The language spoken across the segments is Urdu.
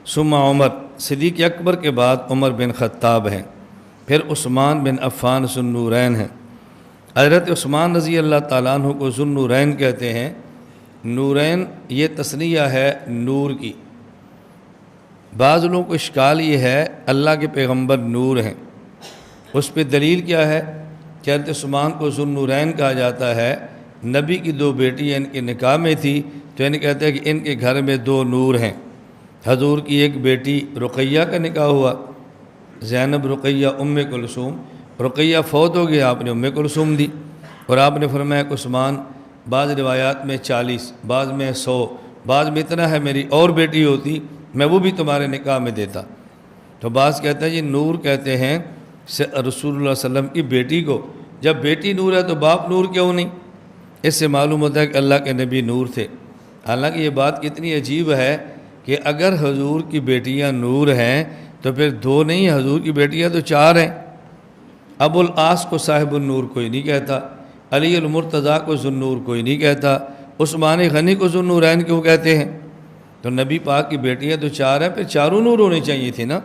ثم عمر، صدیق اکبر کے بعد عمر بن خطاب ہیں، پھر عثمان بن عفان ذو النورین ہیں۔ حضرت عثمان رضی اللہ تعالیٰ عنہ کو ذو النورین کہتے ہیں۔ نورین یہ تثنیہ ہے نور کی۔ بعض لوگوں کو اشکال یہ ہے اللہ کے پیغمبر نور ہیں، اس پہ دلیل کیا ہے کہ حضرت عثمان کو ذو النورین کہا جاتا ہے؟ نبی کی دو بیٹی ان کے نکاح میں تھی، تو ان کہتے ہیں کہ ان کے گھر میں دو نور ہیں۔ حضور کی ایک بیٹی رقیہ کا نکاح ہوا، زینب رقیہ ام کلثوم، رقیہ فوت ہو گیا، آپ نے ام کلثوم دی، اور آپ نے فرمایا کہ عثمان، بعض روایات میں 40، بعض میں 100، بعض میں اتنا ہے، میری اور بیٹی ہوتی میں وہ بھی تمہارے نکاح میں دیتا۔ تو بعض کہتے ہیں یہ نور کہتے ہیں رسول اللہ صلی اللہ علیہ وسلم کی بیٹی کو۔ جب بیٹی نور ہے تو باپ نور کیوں نہیں؟ اس سے معلوم ہوتا ہے کہ اللہ کے نبی نور تھے۔ حالانکہ یہ بات کتنی عجیب ہے کہ اگر حضور کی بیٹیاں نور ہیں تو پھر دو نہیں، حضور کی بیٹیاں تو 4 ہیں۔ ابو العاص کو صاحب النور کوئی نہیں کہتا، علی المرتضیٰ کو ذو النور کوئی نہیں کہتا، عثمان غنی کو ذو النورین کیوں کہتے ہیں؟ تو نبی پاک کی بیٹیاں تو 4 ہیں، پھر چاروں نور ہونے چاہیے تھے نا۔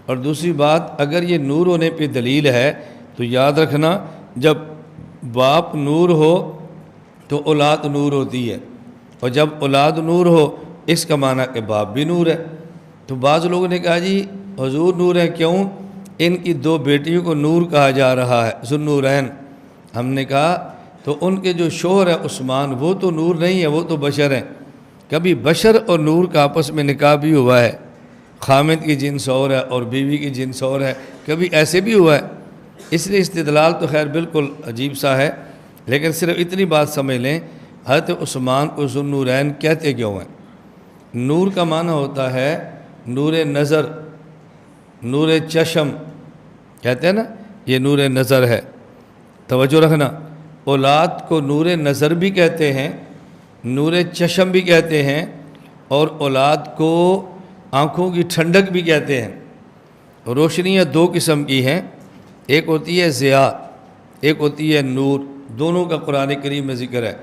اور دوسری بات، اگر یہ نور ہونے پہ دلیل ہے تو یاد رکھنا جب باپ نور ہو تو اولاد نور ہوتی ہے، اور جب اولاد نور ہو اس کا معنی کہ باپ بھی نور ہے۔ تو بعض لوگوں نے کہا جی حضور نور ہے، کیوں؟ ان کی 2 بیٹیوں کو نور کہا جا رہا ہے، ذو النورین۔ ہم نے کہا تو ان کے جو شوہر ہے عثمان، وہ تو نور نہیں ہے، وہ تو بشر ہیں۔ کبھی بشر اور نور کا آپس میں نکاح بھی ہوا ہے، خامد کی جنس اور ہے اور بیوی کی جنس اور ہے، کبھی ایسے بھی ہوا ہے۔ اس لیے استدلال تو خیر بالکل عجیب سا ہے، لیکن صرف اتنی بات سمجھ لیں، حضرت عثمان کو ذو النورین کہتے کیوں ہیں؟ نور کا معنی ہوتا ہے نور نظر، نور چشم، کہتے ہیں نا یہ نور نظر ہے۔ توجہ رکھنا، اولاد کو نور نظر بھی کہتے ہیں، نور چشم بھی کہتے ہیں، اور اولاد کو آنکھوں کی ٹھنڈک بھی کہتے ہیں۔ روشنیاں 2 قسم کی ہیں، ایک ہوتی ہے ضیاء، ایک ہوتی ہے نور۔ دونوں کا قرآن کریم میں ذکر ہے،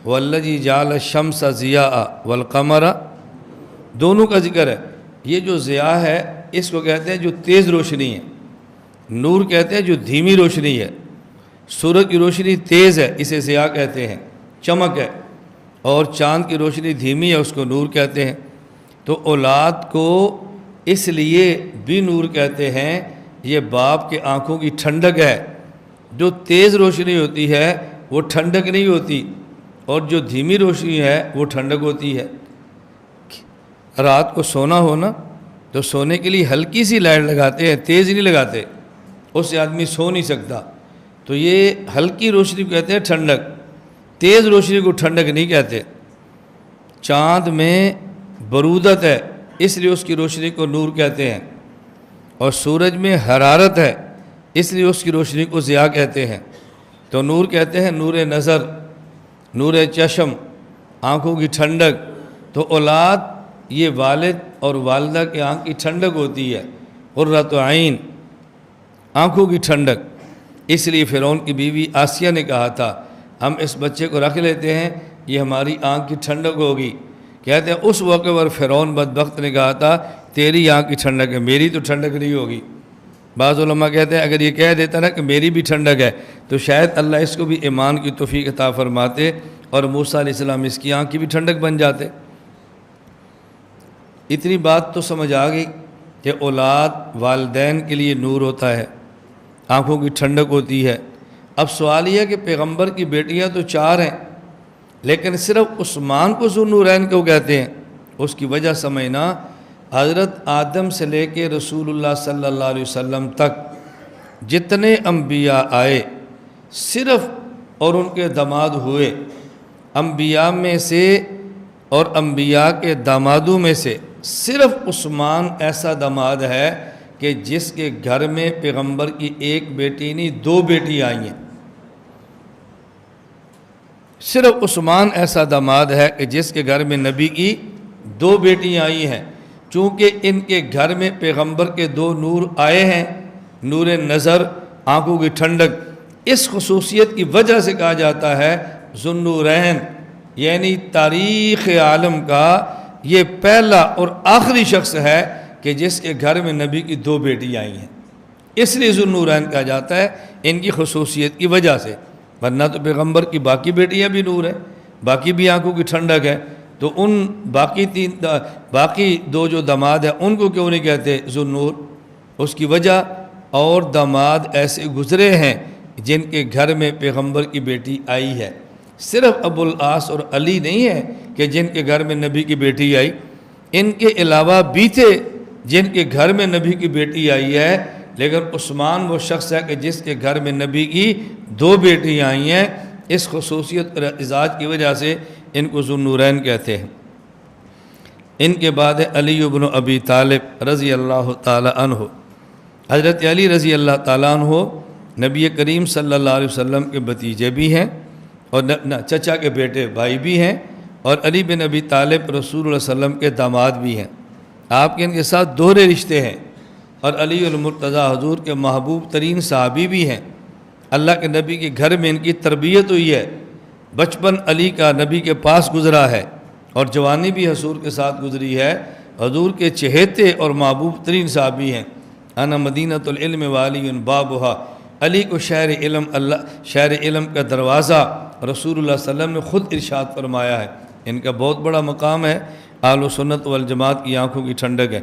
وَالَّذِي جَعَلَ الشَّمْسَ ضِيَاءً وَالْقَمَرَ، دونوں کا ذکر ہے۔ یہ جو ضیاء ہے اس کو کہتے ہیں جو تیز روشنی ہے، نور کہتے ہیں جو دھیمی روشنی ہے۔ سورج کی روشنی تیز ہے، اسے ضیاء کہتے ہیں، چمک ہے، اور چاند کی روشنی دھیمی ہے، اس کو نور کہتے ہیں۔ تو اولاد کو اس لیے بھی نور کہتے ہیں، یہ باپ کے آنکھوں کی ٹھنڈک ہے۔ جو تیز روشنی ہوتی ہے وہ ٹھنڈک نہیں ہوتی، اور جو دھیمی روشنی ہے وہ ٹھنڈک ہوتی ہے۔ رات کو سونا ہونا تو سونے کے لیے ہلکی سی لائٹ لگاتے ہیں، تیز نہیں لگاتے، اس سے آدمی سو نہیں سکتا۔ تو یہ ہلکی روشنی کو کہتے ہیں ٹھنڈک، تیز روشنی کو ٹھنڈک نہیں کہتے۔ چاند میں برودت ہے، اس لیے اس کی روشنی کو نور کہتے ہیں، اور سورج میں حرارت ہے، اس لیے اس کی روشنی کو ضیاء کہتے ہیں۔ تو نور کہتے ہیں نور نظر، نور چشم، آنکھوں کی ٹھنڈک۔ تو اولاد یہ والد اور والدہ کے آنکھ کی ٹھنڈک ہوتی ہے، قرۃ عین، آنکھوں کی ٹھنڈک۔ اس لیے فرعون کی بیوی آسیہ نے کہا تھا ہم اس بچے کو رکھ لیتے ہیں، یہ ہماری آنکھ کی ٹھنڈک ہوگی۔ کہتے ہیں اس وقت پر فرعون بدبخت نے کہا تھا تیری آنکھ کی ٹھنڈک ہے، میری تو ٹھنڈک نہیں ہوگی۔ بعض علماء کہتے ہیں اگر یہ کہہ دیتا نا کہ میری بھی ٹھنڈک ہے تو شاید اللہ اس کو بھی ایمان کی توفیق عطا فرماتے، اور موسیٰ علیہ السلام اس کی آنکھ کی بھی ٹھنڈک بن جاتے۔ اتنی بات تو سمجھ آ گئی کہ اولاد والدین کے لیے نور ہوتا ہے، آنکھوں کی ٹھنڈک ہوتی ہے۔ اب سوال یہ ہے کہ پیغمبر کی بیٹیاں تو 4 ہیں، لیکن صرف عثمان کو ذو النورین کیوں کہتے ہیں؟ اس کی وجہ سمجھنا، حضرت آدم سے لے کے رسول اللہ صلی اللہ علیہ وسلم تک جتنے انبیاء آئے صرف اور ان کے داماد ہوئے، انبیاء میں سے اور انبیاء کے دامادوں میں سے صرف عثمان ایسا داماد ہے کہ جس کے گھر میں پیغمبر کی 1 بیٹی نہیں 2 بیٹی آئی ہیں۔ صرف عثمان ایسا داماد ہے کہ جس کے گھر میں نبی کی 2 بیٹیاں آئی ہیں، چونکہ ان کے گھر میں پیغمبر کے 2 نور آئے ہیں، نور نظر، آنکھوں کی ٹھنڈک۔ اس خصوصیت کی وجہ سے کہا جاتا ہے ذو النورین، یعنی تاریخ عالم کا یہ پہلا اور آخری شخص ہے کہ جس کے گھر میں نبی کی 2 بیٹی آئی ہیں، اس لیے ذو النورین کہا جاتا ہے ان کی خصوصیت کی وجہ سے، ورنہ تو پیغمبر کی باقی بیٹیاں بھی نور ہیں، باقی بھی آنکھوں کی ٹھنڈک ہے، تو ان باقی 2 جو داماد ہیں ان کو کیوں نہیں کہتے ذو النور؟ اس کی وجہ اور داماد ایسے گزرے ہیں جن کے گھر میں پیغمبر کی بیٹی آئی ہے، صرف ابو العاص اور علی نہیں ہے کہ جن کے گھر میں نبی کی بیٹی آئی، ان کے علاوہ بھی تھے جن کے گھر میں نبی کی بیٹی آئی ہے، لیکن عثمان وہ شخص ہے کہ جس کے گھر میں نبی کی 2 بیٹی آئی ہیں، اس خصوصیت اور اعزاز کی وجہ سے ان کو ذو النورین کہتے ہیں۔ ان کے بعد ہے علی بن ابی طالب رضی اللہ تعالی عنہ۔ حضرت علی رضی اللہ تعالیٰ عنہ نبی کریم صلی اللہ علیہ وسلم کے بھتیجے بھی ہیں اور چچا کے بیٹے بھائی بھی ہیں، اور علی بن ابی طالب رسول اللہ صلی اللہ علیہ وسلم کے داماد بھی ہیں۔ آپ کے ان کے ساتھ دوہرے رشتے ہیں، اور علی المرتضیٰ حضور کے محبوب ترین صحابی بھی ہیں۔ اللہ کے نبی کے گھر میں ان کی تربیت ہوئی ہے، بچپن علی کا نبی کے پاس گزرا ہے، اور جوانی بھی حضور کے ساتھ گزری ہے۔ حضور کے چہیتے اور محبوب ترین صحابی ہیں۔ انا مدینۃ العلم والی بابھا، علی کو شہر علم کا دروازہ رسول اللہ صلی اللہ علیہ وسلم نے خود ارشاد فرمایا ہے۔ ان کا بہت بڑا مقام ہے، اہل سنت والجماعت کی آنکھوں کی ٹھنڈک ہے۔